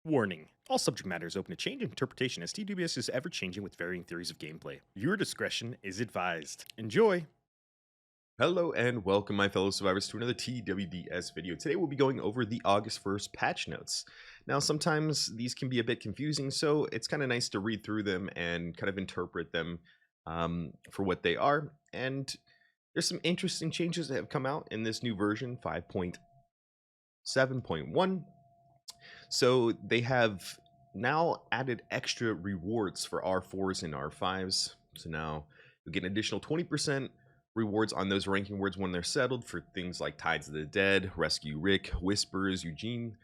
Warning. All subject matter is open to change and interpretation as TWS is ever changing with varying theories of gameplay. Viewer discretion is advised. Enjoy! Hello and welcome, my fellow survivors, to another TWDS video. Today we'll be going over the August 1st patch notes. Now, sometimes these can be a bit confusing, so it's kind of nice to read through them and kind of interpret them for what they are. And there's some interesting changes that have come out in this new version, 5.7.1. So they have now added extra rewards for R4s and R5s. So now you get an additional 20% rewards on those ranking words when they're settled for things like Tides of the Dead, Rescue Rick, Whispers, Eugene,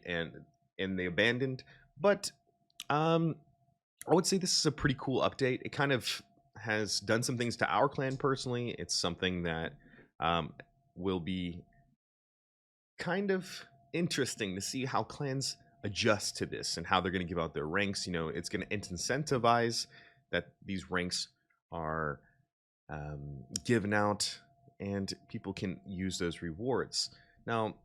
and the Abandoned. But I would say this is a pretty cool update. It kind of has done some things to our clan personally. It's something that will be kind of interesting to see how clans adjust to this and how they're going to give out their ranks. You know, it's going to incentivize that these ranks are given out and people can use those rewards. Now,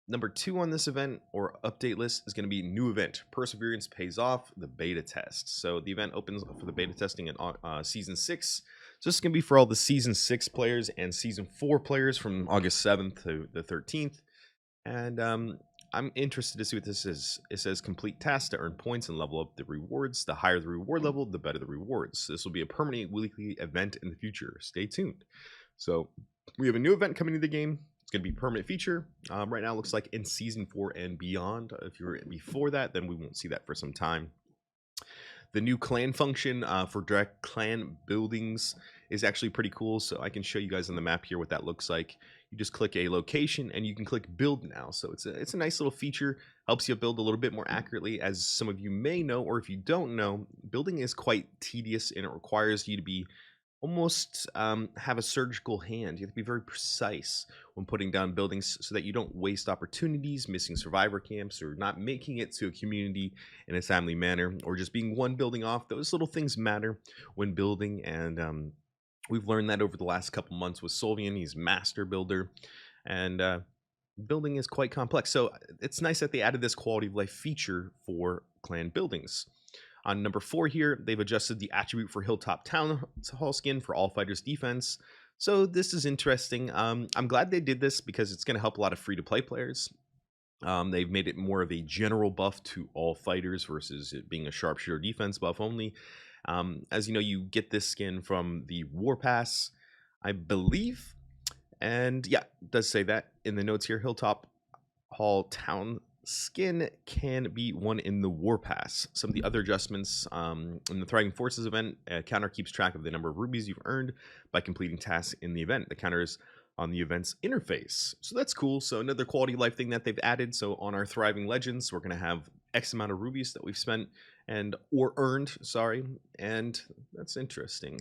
number 2 on this event or update list is going to be new event. Perseverance pays off, the beta test. So the event opens for the beta testing in season 6. So this is going to be for all the season 6 players and season 4 players from August 7th to the 13th. And I'm interested to see what this is. It says complete tasks to earn points and level up the rewards. The higher the reward level, the better the rewards. This will be a permanent weekly event in the future. Stay tuned. So we have a new event coming to the game. It's going to be a permanent feature. Right now it looks like in season 4 and beyond. If you're before that, then we won't see that for some time. The new clan function for direct clan buildings is actually pretty cool. So I can show you guys on the map here what that looks like. You just click a location and you can click build now. So it's a nice little feature, helps you build a little bit more accurately. As some of you may know, or if you don't know, building is quite tedious and it requires you to be almost have a surgical hand. You have to be very precise when putting down buildings so that you don't waste opportunities, missing survivor camps, or not making it to a community in a timely manner, or just being one building off. Those little things matter when building, and we've learned that over the last couple months with Solvian. He's master builder, and building is quite complex. So it's nice that they added this quality of life feature for clan buildings. On number 4 here, they've adjusted the attribute for Hilltop Town Hall skin for all fighters defense. So this is interesting. I'm glad they did this because it's going to help a lot of free-to-play players. They've made it more of a general buff to all fighters versus it being a sharpshooter defense buff only. As you know, you get this skin from the War Pass, I believe. And yeah, it does say that in the notes here. Hilltop Hall Town skin can be won in the War Pass. Some of the other adjustments in the Thriving Forces event, counter keeps track of the number of rubies you've earned by completing tasks in the event. The counter is on the event's interface. So that's cool. So another quality of life thing that they've added. So on our Thriving Legends, we're going to have X amount of rubies that we've spent or earned, sorry, and that's interesting.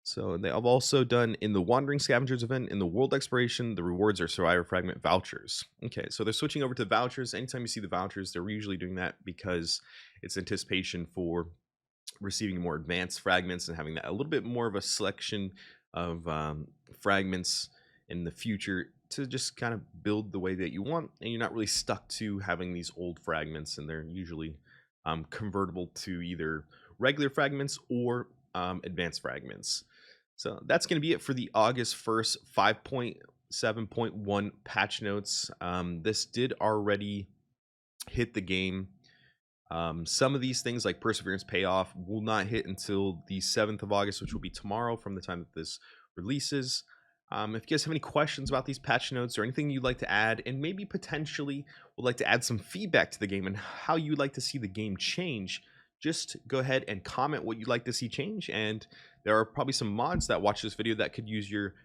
So they have also done in the Wandering Scavengers event, in the World Exploration, the rewards are Survivor Fragment vouchers. Okay, so they're switching over to vouchers. Anytime you see the vouchers, they're usually doing that because it's anticipation for receiving more advanced fragments and having that a little bit more of a selection of fragments in the future to just kind of build the way that you want, and you're not really stuck to having these old fragments, and they're usually convertible to either regular fragments or advanced fragments. So that's going to be it for the August 1st 5.7.1 patch notes. This did already hit the game. Some of these things like Perseverance Payoff will not hit until the 7th of August, which will be tomorrow from the time that this releases. If you guys have any questions about these patch notes or anything you'd like to add, and maybe potentially would like to add some feedback to the game and how you'd like to see the game change, just go ahead and comment what you'd like to see change. And there are probably some mods that watch this video that could use your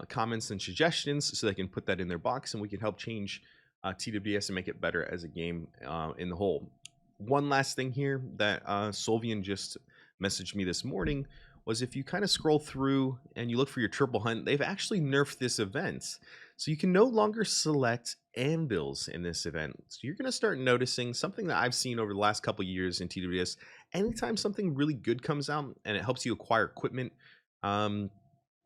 comments and suggestions so they can put that in their box and we can help change TWDS and make it better as a game in the whole. One last thing here that Solvian just messaged me this morning was if you kind of scroll through and you look for your triple hunt, they've actually nerfed this event. So you can no longer select anvils in this event. So you're going to start noticing something that I've seen over the last couple years in TWS. Anytime something really good comes out and it helps you acquire equipment,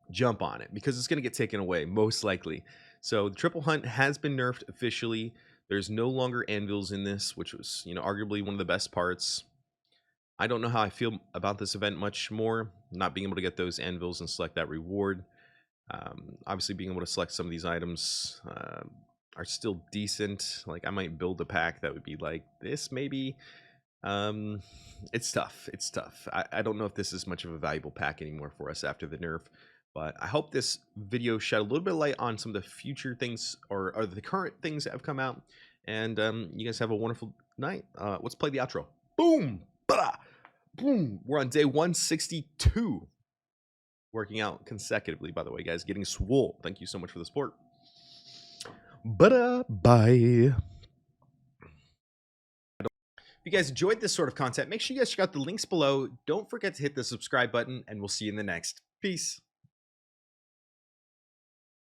jump on it because it's going to get taken away most likely. So the triple hunt has been nerfed officially. There's no longer anvils in this, which was, arguably one of the best parts. I don't know how I feel about this event much more, not being able to get those anvils and select that reward. Obviously, being able to select some of these items are still decent. Like, I might build a pack that would be like this, maybe. It's tough. It's tough. I don't know if this is much of a valuable pack anymore for us after the nerf. But I hope this video shed a little bit of light on some of the future things or the current things that have come out. And you guys have a wonderful night. Let's play the outro. Boom! Bada! Boom! We're on day 162. Working out consecutively, by the way, guys. Getting swole. Thank you so much for the support. Bye. If you guys enjoyed this sort of content, make sure you guys check out the links below. Don't forget to hit the subscribe button, and we'll see you in the next. Peace.